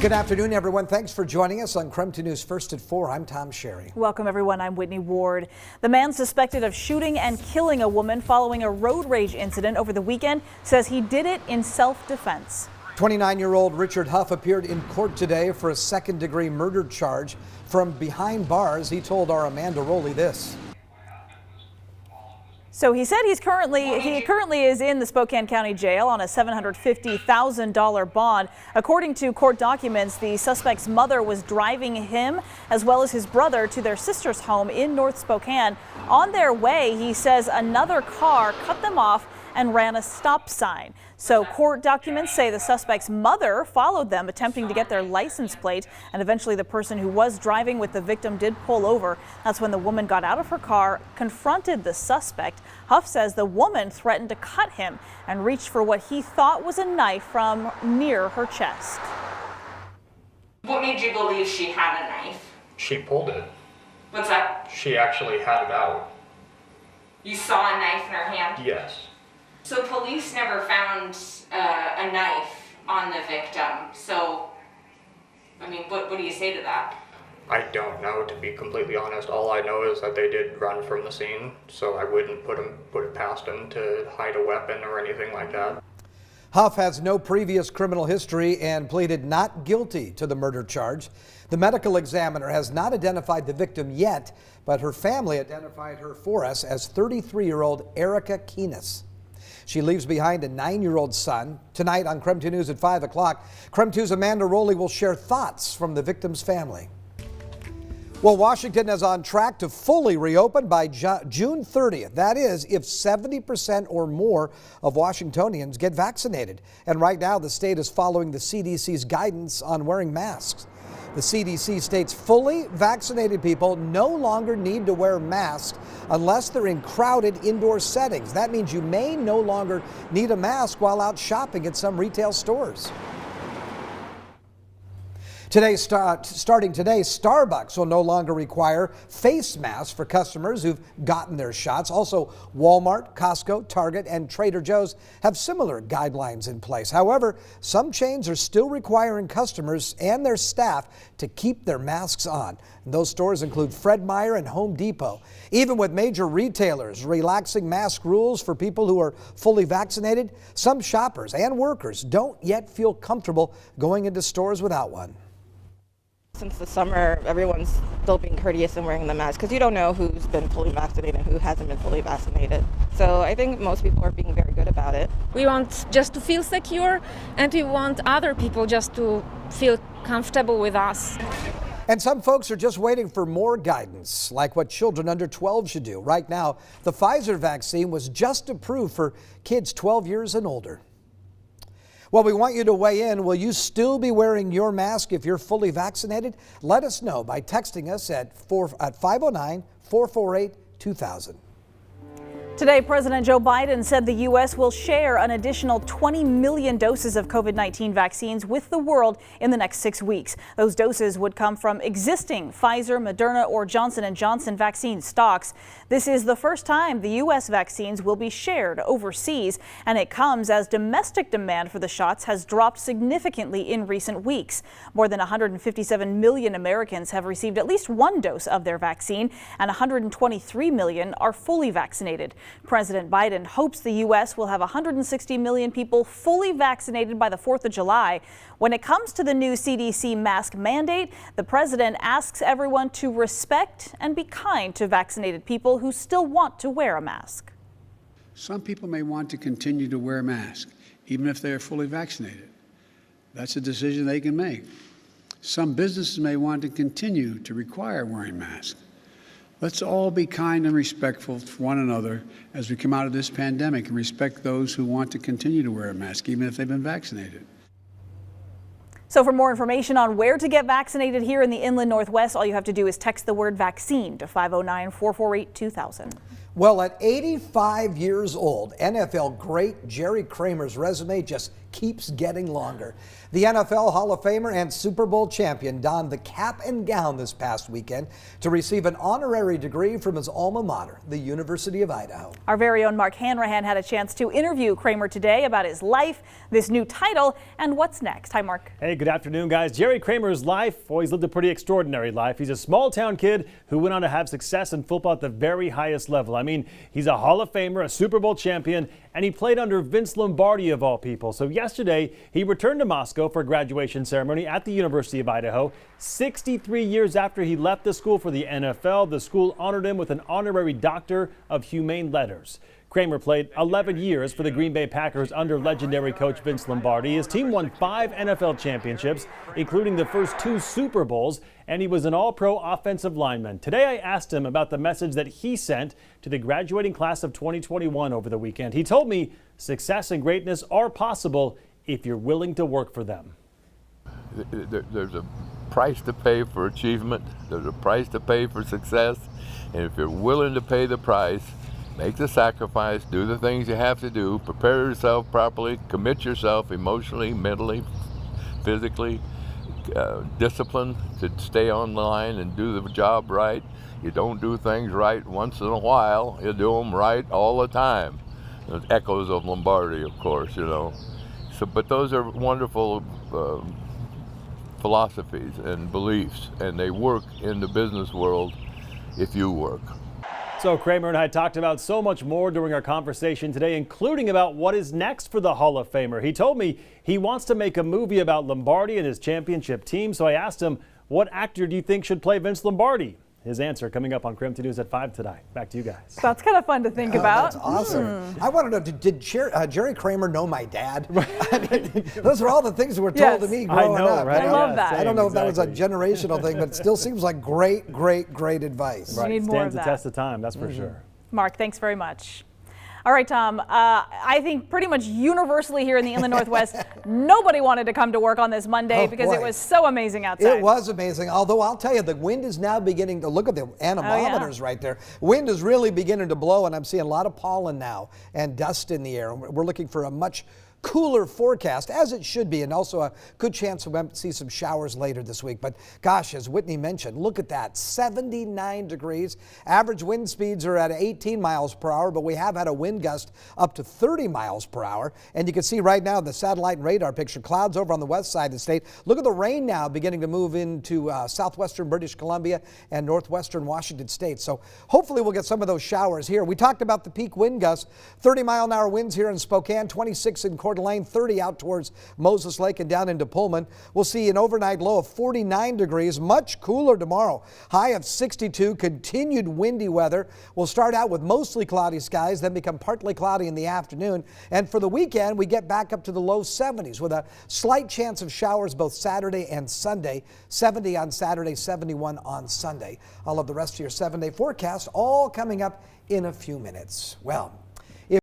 Good afternoon, everyone. Thanks for joining us on KREM 2 News First at 4. I'm Tom Sherry. Welcome, everyone. I'm Whitney Ward. The man suspected of shooting and killing a woman following a road rage incident over the weekend says he did it in self-defense. 29-year-old Richard Huff appeared in court today for a second-degree murder charge from behind bars. He told our Amanda Rowley this. So he said he currently is in the Spokane County Jail on a $750,000 bond. According to court documents, the suspect's mother was driving him as well as his brother to their sister's home in North Spokane. On their way, he says another car cut them off and ran a stop sign. So court documents say the suspect's mother followed them, attempting to get their license plate, and eventually the person who was driving with the victim did pull over. That's when the woman got out of her car, confronted the suspect. Huff says the woman threatened to cut him and reached for what he thought was a knife from near her chest. What made you believe she had a knife? She pulled it. What's that? She actually had it out. You saw a knife in her hand? Yes. So police never found a knife on the victim. So, I mean, what do you say to that? I don't know, to be completely honest. All I know is that they did run from the scene, so I wouldn't put it past them to hide a weapon or anything like that. Huff has no previous criminal history and pleaded not guilty to the murder charge. The medical examiner has not identified the victim yet, but her family identified her for us as 33-year-old Erica Keenis. She leaves behind a 9-year-old son. Tonight on KREM 2 News at 5 o'clock, KREM 2's Amanda Rowley will share thoughts from the victim's family. Well, Washington is on track to fully reopen by June 30th. That is, if 70% or more of Washingtonians get vaccinated. And right now, the state is following the CDC's guidance on wearing masks. The CDC states fully vaccinated people no longer need to wear masks unless they're in crowded indoor settings. That means you may no longer need a mask while out shopping at some retail stores. Starting today, Starbucks will no longer require face masks for customers who've gotten their shots. Also, Walmart, Costco, Target, and Trader Joe's have similar guidelines in place. However, some chains are still requiring customers and their staff to keep their masks on. And those stores include Fred Meyer and Home Depot. Even with major retailers relaxing mask rules for people who are fully vaccinated, some shoppers and workers don't yet feel comfortable going into stores without one. Since the summer, everyone's still being courteous and wearing the mask because you don't know who's been fully vaccinated and who hasn't been fully vaccinated. So I think most people are being very good about it. We want just to feel secure, and we want other people just to feel comfortable with us. And some folks are just waiting for more guidance, like what children under 12 should do. Right now, the Pfizer vaccine was just approved for kids 12 years and older. Well, we want you to weigh in. Will you still be wearing your mask if you're fully vaccinated? Let us know by texting us at 509-448-2000. Today, President Joe Biden said the U.S. will share an additional 20 million doses of COVID-19 vaccines with the world in the next 6 weeks. Those doses would come from existing Pfizer, Moderna, or Johnson & Johnson vaccine stocks. This is the first time the U.S. vaccines will be shared overseas, and it comes as domestic demand for the shots has dropped significantly in recent weeks. More than 157 million Americans have received at least one dose of their vaccine, and 123 million are fully vaccinated. President Biden hopes the U.S. will have 160 million people fully vaccinated by the 4th of July. When it comes to the new CDC mask mandate, the president asks everyone to respect and be kind to vaccinated people who still want to wear a mask. Some people may want to continue to wear a mask, even if they are fully vaccinated. That's a decision they can make. Some businesses may want to continue to require wearing masks. Let's all be kind and respectful to one another as we come out of this pandemic and respect those who want to continue to wear a mask, even if they've been vaccinated. So for more information on where to get vaccinated here in the Inland Northwest, all you have to do is text the word vaccine to 509-448-2000. Well, at 85 years old, NFL great Jerry Kramer's resume just keeps getting longer. The NFL Hall of Famer and Super Bowl champion donned the cap and gown this past weekend to receive an honorary degree from his alma mater, the University of Idaho. Our very own Mark Hanrahan had a chance to interview Kramer today about his life, this new title, and what's next. Hi, Mark. Hey, good afternoon, guys. Jerry Kramer's life, well, he's lived a pretty extraordinary life. He's a small-town kid who went on to have success in football at the very highest level. I mean, he's a Hall of Famer, a Super Bowl champion, and he played under Vince Lombardi of all people. So yesterday, he returned to Moscow for a graduation ceremony at the University of Idaho. 63 years after he left the school for the NFL, the school honored him with an honorary Doctor of Humane Letters. Kramer played 11 years for the Green Bay Packers under legendary coach Vince Lombardi. His team won 5 NFL championships, including the first 2 Super Bowls, and he was an all-pro offensive lineman. Today I asked him about the message that he sent to the graduating class of 2021 over the weekend. He told me success and greatness are possible if you're willing to work for them. There's a price to pay for achievement. There's a price to pay for success. And if you're willing to pay the price, make the sacrifice, do the things you have to do, prepare yourself properly, commit yourself emotionally, mentally, physically, discipline to stay on line and do the job right. You don't do things right once in a while, you do them right all the time. There's echoes of Lombardi, of course, you know. So, but those are wonderful philosophies and beliefs, and they work in the business world if you work. So Kramer and I talked about so much more during our conversation today, including about what is next for the Hall of Famer. He told me he wants to make a movie about Lombardi and his championship team, so I asked him, what actor do you think should play Vince Lombardi? His answer coming up on KREM2 News at 5 today. Back to you guys. That's kind of fun to think about. That's awesome. I want to know, did Jerry Kramer know my dad? I mean, those are all the things that were told to me growing up. Right? I love that. I don't know if that was a generational thing, but it still seems like great advice. We need more of Stands the that. test of time, that's for sure. Mark, thanks very much. All right, Tom, I think pretty much universally here in the Inland Northwest, nobody wanted to come to work on this Monday because it was so amazing outside. It was amazing, although I'll tell you, the wind is now beginning to, look at the anemometers right there. Wind is really beginning to blow, and I'm seeing a lot of pollen now and dust in the air. We're looking for a much cooler forecast, as it should be, and also a good chance we'll see some showers later this week. But gosh, as Whitney mentioned, look at that, 79 degrees. Average wind speeds are at 18 miles per hour, but we have had a wind gust up to 30 miles per hour. And you can see right now the satellite and radar picture, clouds over on the west side of the state. Look at the rain now beginning to move into southwestern British Columbia and northwestern Washington state. So hopefully we'll get some of those showers here. We talked about the peak wind gusts, 30-mile-an-hour winds here in Spokane, 26 in Coeur d'Alene, 30 out towards Moses Lake and down into Pullman. We'll see an overnight low of 49 degrees, much cooler tomorrow. High of 62, continued windy weather. We'll start out with mostly cloudy skies, then become partly cloudy in the afternoon. And for the weekend, we get back up to the low 70s with a slight chance of showers both Saturday and Sunday. 70 on Saturday, 71 on Sunday. All of the rest of your 7-day forecast all coming up in a few minutes. Well,